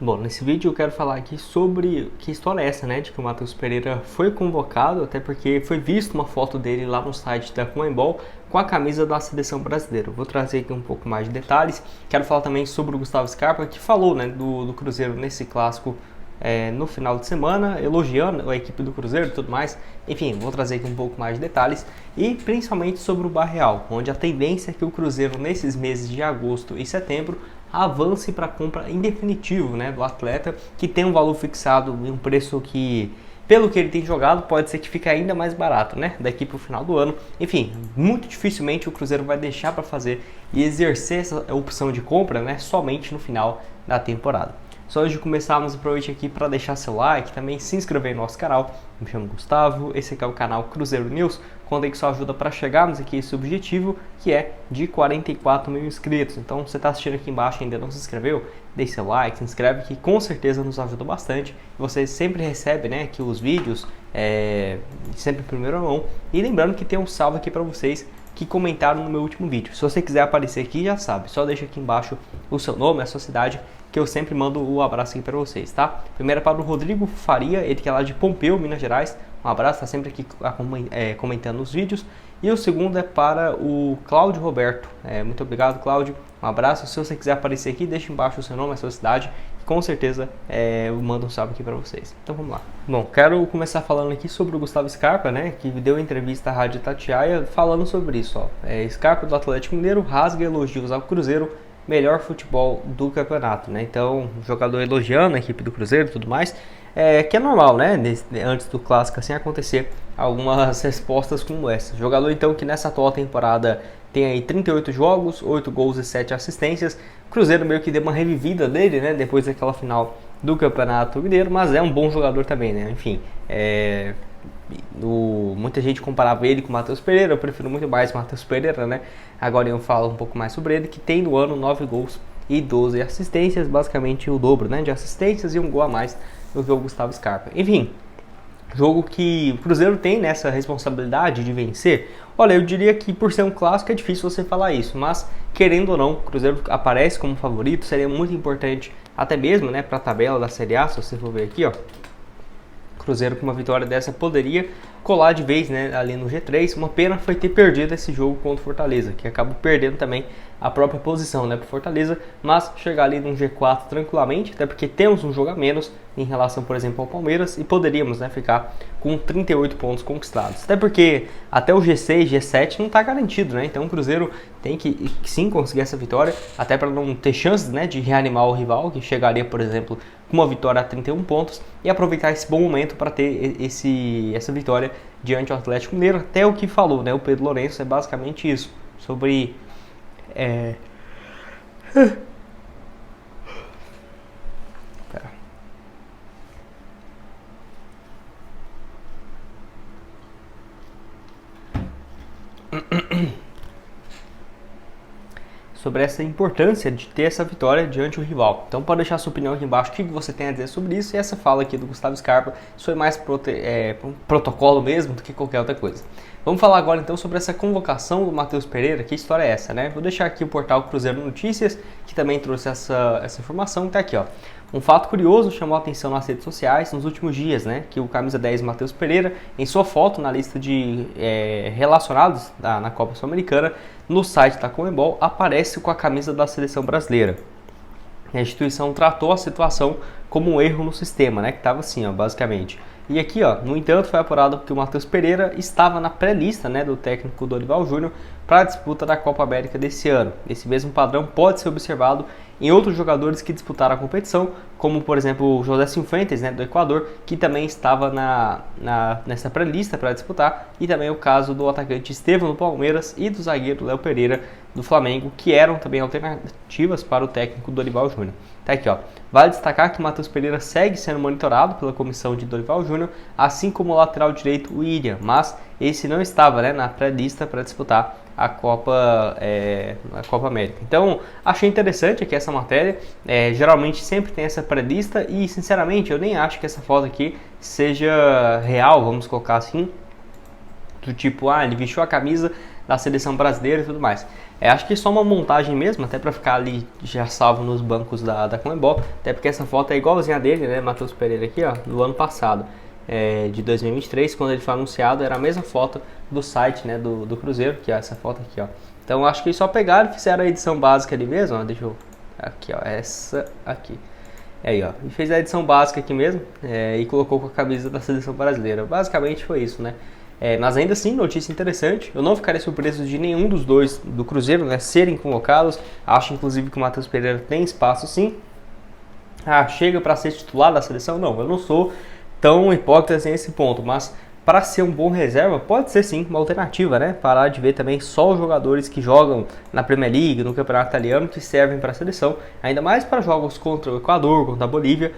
Bom, nesse vídeo eu quero falar aqui sobre que história é essa, né, de que o Matheus Pereira foi convocado, até porque foi visto uma foto dele lá no site da Conmebol com a camisa da seleção brasileira. Eu vou trazer aqui um pouco mais de detalhes. Quero falar também sobre o Gustavo Scarpa, que falou, né, do Cruzeiro nesse clássico no final de semana, elogiando a equipe do Cruzeiro e tudo mais. Enfim, vou trazer aqui um pouco mais de detalhes e principalmente sobre o Barreal, onde a tendência é que o Cruzeiro nesses meses de agosto e setembro avance para a compra em definitivo, né, do atleta, que tem um valor fixado em um preço que, pelo que ele tem jogado, pode ser que fique ainda mais barato, né, daqui para o final do ano. Enfim, muito dificilmente o Cruzeiro vai deixar para fazer e exercer essa opção de compra, né, somente no final da temporada. Só antes de começarmos, aproveite aqui para deixar seu like, também se inscrever no nosso canal. Me chamo Gustavo, esse aqui é o canal Cruzeiro News, contei que sua ajuda para chegarmos aqui a esse objetivo, que é de 44 mil inscritos. Então, você está assistindo aqui embaixo e ainda não se inscreveu, deixe seu like, se inscreve, que com certeza nos ajuda bastante. Você sempre recebe, né, aqui os vídeos, sempre em primeira mão. E lembrando que tem um salve aqui para vocês que comentaram no meu último vídeo. Se você quiser aparecer aqui, já sabe, só deixa aqui embaixo o seu nome, a sua cidade, que eu sempre mando o abraço aqui para vocês, tá? Primeiro é para o Rodrigo Faria, ele que é lá de Pompeu, Minas Gerais. Um abraço, tá sempre aqui comentando os vídeos. E o segundo é para o Cláudio Roberto. Muito obrigado, Cláudio. Um abraço. Se você quiser aparecer aqui, deixa embaixo o seu nome, a sua cidade. Com certeza eu mando um salve aqui para vocês. Então vamos lá. Bom, quero começar falando aqui sobre o Gustavo Scarpa, né, que deu entrevista à Rádio Itatiaia falando sobre isso. Scarpa do Atlético Mineiro rasga elogios ao Cruzeiro, melhor futebol do campeonato, né? Então, o jogador elogiando a equipe do Cruzeiro e tudo mais, que é normal, né? Antes do clássico assim acontecer algumas respostas como essa. O jogador então que nessa atual temporada tem aí 38 jogos, 8 gols e 7 assistências. O Cruzeiro meio que deu uma revivida dele, né? Depois daquela final do Campeonato Mineiro, mas é um bom jogador também, né? Enfim, muita gente comparava ele com o Matheus Pereira, eu prefiro muito mais o Matheus Pereira, né? Agora eu falo um pouco mais sobre ele, que tem no ano 9 gols e 12 assistências, basicamente o dobro, né, de assistências e um gol a mais do que o Gustavo Scarpa. Enfim, jogo que o Cruzeiro tem nessa responsabilidade de vencer. Olha, eu diria que por ser um clássico é difícil você falar isso, mas querendo ou não, o Cruzeiro aparece como favorito, seria muito importante até mesmo, né, para a tabela da Série A, se você for ver aqui, ó. Cruzeiro com uma vitória dessa poderia colar de vez, né, ali no G3. Uma pena foi ter perdido esse jogo contra o Fortaleza, que acabou perdendo também a própria posição, né, para o Fortaleza, mas chegar ali no G4 tranquilamente, até porque temos um jogo a menos em relação, por exemplo, ao Palmeiras, e poderíamos, né, ficar com 38 pontos conquistados. Até porque até o G6, G7 não está garantido, né? Então o Cruzeiro tem que sim conseguir essa vitória, até para não ter chances, né, de reanimar o rival, que chegaria, por exemplo, com uma vitória a 31 pontos, e aproveitar esse bom momento para ter essa vitória diante do Atlético Mineiro. Até o que falou, né, o Pedro Lourenço, é basicamente isso, sobre sobre essa importância de ter essa vitória diante do rival. Então pode deixar sua opinião aqui embaixo, o que você tem a dizer sobre isso, e essa fala aqui do Gustavo Scarpa, isso foi mais protocolo mesmo do que qualquer outra coisa. Vamos falar agora então sobre essa convocação do Matheus Pereira. Que história é essa, né? Vou deixar aqui o portal Cruzeiro Notícias, que também trouxe essa informação, tá aqui, ó. Um fato curioso chamou a atenção nas redes sociais nos últimos dias, né? Que o camisa 10 Matheus Pereira, em sua foto na lista de relacionados na Copa Sul-Americana, no site da Conmebol, aparece com a camisa da seleção brasileira. A instituição tratou a situação como um erro no sistema, né? Que estava assim, ó, basicamente. E aqui, ó, no entanto, foi apurado que o Matheus Pereira estava na pré-lista, né, do técnico Dorival Júnior para a disputa da Copa América desse ano. Esse mesmo padrão pode ser observado em outros jogadores que disputaram a competição, como por exemplo o José Cifuentes, né, do Equador, que também estava nessa pré-lista para disputar, e também o caso do atacante Estevão do Palmeiras e do zagueiro Léo Pereira do Flamengo, que eram também alternativas para o técnico Dorival Júnior. Tá aqui, ó. Vale destacar que o Matheus Pereira segue sendo monitorado pela comissão de Dorival Júnior, assim como o lateral direito William, mas esse não estava, né, na pré-lista para disputar a Copa América. Então, achei interessante aqui essa matéria. Geralmente sempre tem essa pré-lista e, sinceramente, eu nem acho que essa foto aqui seja real, vamos colocar assim, do tipo, ele vestiu a camisa da seleção brasileira e tudo mais. Acho que é só uma montagem mesmo, até para ficar ali já salvo nos bancos da Conmebol, até porque essa foto é igualzinha dele, né, Matheus Pereira aqui, ó, do ano passado, de 2023, quando ele foi anunciado, era a mesma foto do site, né, do Cruzeiro, que é essa foto aqui, ó. Então acho que eles só pegaram e fizeram a edição básica ali mesmo, ó, deixa eu... Aqui, ó, essa aqui. Aí, ó, e fez a edição básica aqui mesmo, e colocou com a camisa da seleção brasileira. Basicamente foi isso, né? Mas ainda assim, notícia interessante. Eu não ficaria surpreso de nenhum dos dois do Cruzeiro, né, serem convocados. Acho, inclusive, que o Matheus Pereira tem espaço, sim. Chega para ser titular da seleção? Não, eu não sou tão hipócrita assim nesse ponto, mas para ser um bom reserva, pode ser sim uma alternativa, né? Parar de ver também só os jogadores que jogam na Premier League, no Campeonato Italiano, que servem para a seleção, ainda mais para jogos contra o Equador, contra a Bolívia.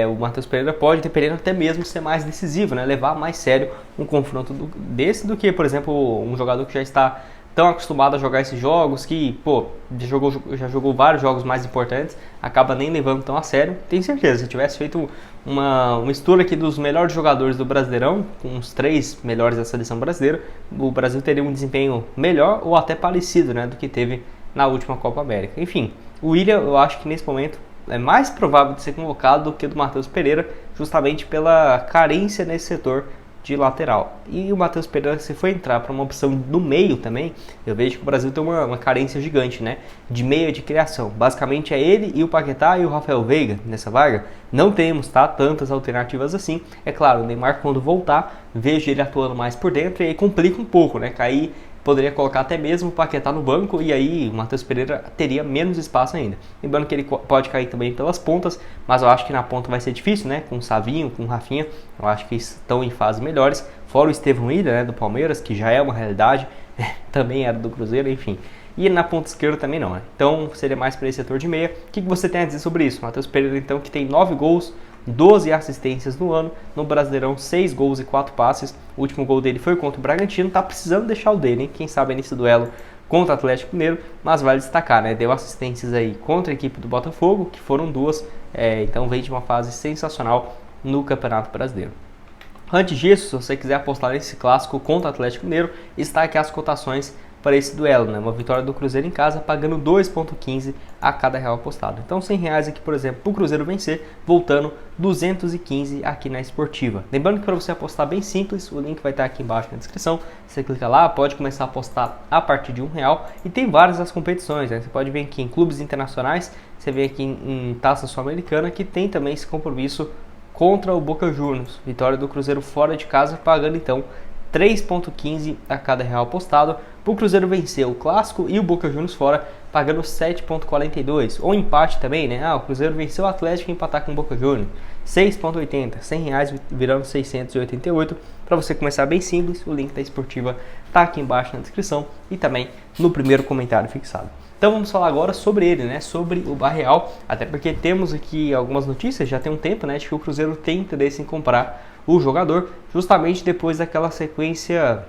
O Matheus Pereira pode, dependendo, até mesmo ser mais decisivo, né? Levar mais sério um confronto desse do que, por exemplo, um jogador que já está tão acostumado a jogar esses jogos que, pô, já jogou vários jogos mais importantes, acaba nem levando tão a sério. Tenho certeza, se tivesse feito uma mistura aqui dos melhores jogadores do Brasileirão, com os 3 melhores da seleção brasileira, o Brasil teria um desempenho melhor ou até parecido, né, do que teve na última Copa América. Enfim, o William, eu acho que nesse momento é mais provável de ser convocado do que o do Matheus Pereira, justamente pela carência nesse setor de lateral. E o Matheus Pereira, se for entrar para uma opção no meio também, eu vejo que o Brasil tem uma carência gigante, né, de meia de criação. Basicamente é ele e o Paquetá e o Rafael Veiga nessa vaga. Não temos, tá, tantas alternativas assim. É claro, o Neymar, quando voltar, vejo ele atuando mais por dentro e aí complica um pouco, né, cair. Poderia colocar até mesmo o Paquetá no banco e aí o Matheus Pereira teria menos espaço ainda. Lembrando que ele pode cair também pelas pontas, mas eu acho que na ponta vai ser difícil, né? Com o Savinho, com o Rafinha, eu acho que estão em fases melhores. Fora o Estevão Ilha, né, do Palmeiras, que já é uma realidade, também era do Cruzeiro, enfim. E na ponta esquerda também não, né? Então seria mais para esse setor de meia. O que você tem a dizer sobre isso? Matheus Pereira, então, que tem 9 gols, 12 assistências no ano, no Brasileirão 6 gols e 4 passes. O último gol dele foi contra o Bragantino, tá precisando deixar o dele, hein? Quem sabe nesse duelo contra o Atlético Mineiro, mas vale destacar, né? Deu assistências aí contra a equipe do Botafogo, que foram 2, então vem de uma fase sensacional no Campeonato Brasileiro. Antes disso, se você quiser apostar nesse clássico contra o Atlético Mineiro, está aqui as cotações para esse duelo, né? Uma vitória do Cruzeiro em casa pagando 2,15 a cada real apostado. Então R$100 aqui, por exemplo, para o Cruzeiro vencer, voltando 215 aqui na Esportiva. Lembrando que para você apostar bem simples, o link vai estar aqui embaixo na descrição. Você clica lá, pode começar a apostar a partir de R$1 e tem várias das competições, né? Você pode ver aqui em clubes internacionais, você vê aqui em Taça Sul-Americana, que tem também esse compromisso contra o Boca Juniors. Vitória do Cruzeiro fora de casa, pagando então 3,15 a cada real apostado. Para o Cruzeiro vencer o Clássico e o Boca Juniors fora, pagando 7,42. Ou empate também, né? O Cruzeiro venceu o Atlético e empatar com o Boca Juniors. 6,80. R$100 virando 688. Para você começar bem simples, o link da Esportiva está aqui embaixo na descrição e também no primeiro comentário fixado. Então vamos falar agora sobre ele, né? Sobre o Barreal, até porque temos aqui algumas notícias, já tem um tempo, né? De que o Cruzeiro tem interesse em comprar o jogador, justamente depois daquela sequência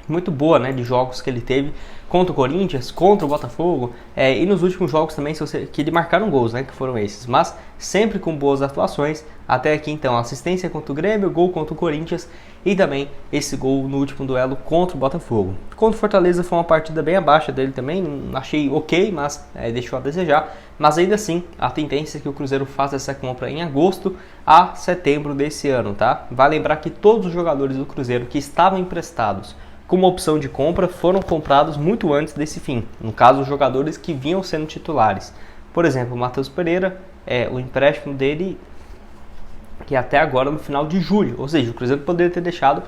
muito boa, né, de jogos que ele teve contra o Corinthians, contra o Botafogo, e nos últimos jogos também que ele marcaram gols, né, que foram esses, mas sempre com boas atuações, até aqui então assistência contra o Grêmio, gol contra o Corinthians e também esse gol no último duelo contra o Botafogo. Contra o Fortaleza foi uma partida bem abaixo dele também, achei ok, mas deixou a desejar, mas ainda assim a tendência é que o Cruzeiro faça essa compra em agosto a setembro desse ano, tá? Vale lembrar que todos os jogadores do Cruzeiro que estavam emprestados como opção de compra foram comprados muito antes desse fim. No caso, os jogadores que vinham sendo titulares. Por exemplo, o Matheus Pereira, o empréstimo dele que até agora no final de julho. Ou seja, o Cruzeiro poderia ter deixado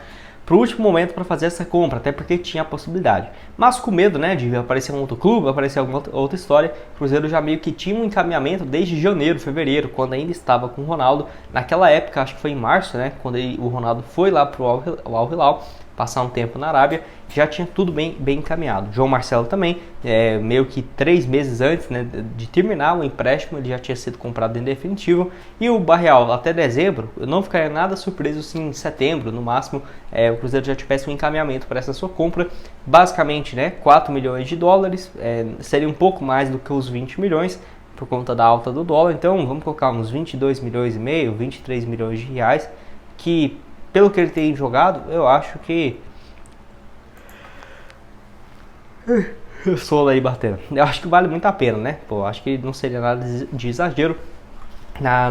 para o último momento para fazer essa compra, até porque tinha a possibilidade. Mas com medo, né, de aparecer um outro clube, aparecer alguma outra história, o Cruzeiro já meio que tinha um encaminhamento desde janeiro, fevereiro, quando ainda estava com o Ronaldo. Naquela época, acho que foi em março, né, quando o Ronaldo foi lá para o Al Hilal, passar um tempo na Arábia, já tinha tudo bem encaminhado. João Marcelo também, meio que 3 meses antes, né, de terminar o empréstimo, ele já tinha sido comprado em definitivo. E o Barreal, até dezembro, eu não ficaria nada surpreso se em setembro, no máximo, o Cruzeiro já tivesse um encaminhamento para essa sua compra. Basicamente, né, 4 milhões de dólares, seria um pouco mais do que os 20 milhões, por conta da alta do dólar. Então, vamos colocar uns 22 milhões e meio, 23 milhões de reais, que pelo que ele tem jogado, eu acho que Eu sou aí batendo. Eu acho que vale muito a pena, né? Pô, acho que não seria nada de exagero.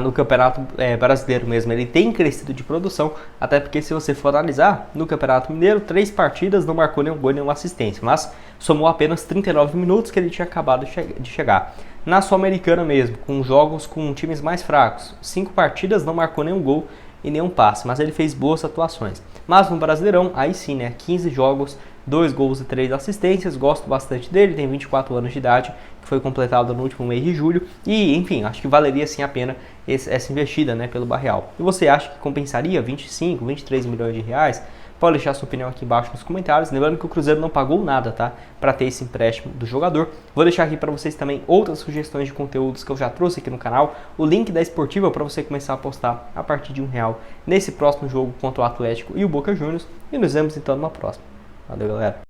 No Campeonato Brasileiro mesmo, ele tem crescido de produção, até porque se você for analisar, no Campeonato Mineiro, 3 partidas, não marcou nenhum gol, nenhuma assistência, mas somou apenas 39 minutos que ele tinha acabado de chegar. Na Sul-Americana mesmo, com jogos com times mais fracos, 5 partidas, não marcou nenhum gol e nenhum passe, mas ele fez boas atuações. Mas no Brasileirão, aí sim, né, 15 jogos, 2 gols e 3 assistências, gosto bastante dele, tem 24 anos de idade, que foi completado no último mês de julho, e enfim, acho que valeria sim a pena essa investida, né, pelo Barreal. E você acha que compensaria 25, 23 milhões de reais? Pode deixar sua opinião aqui embaixo nos comentários. Lembrando que o Cruzeiro não pagou nada, tá? Para ter esse empréstimo do jogador. Vou deixar aqui para vocês também outras sugestões de conteúdos que eu já trouxe aqui no canal. O link da Esportiva para você começar a apostar a partir de R$1 nesse próximo jogo contra o Atlético e o Boca Juniors. E nos vemos então numa próxima. Valeu, galera!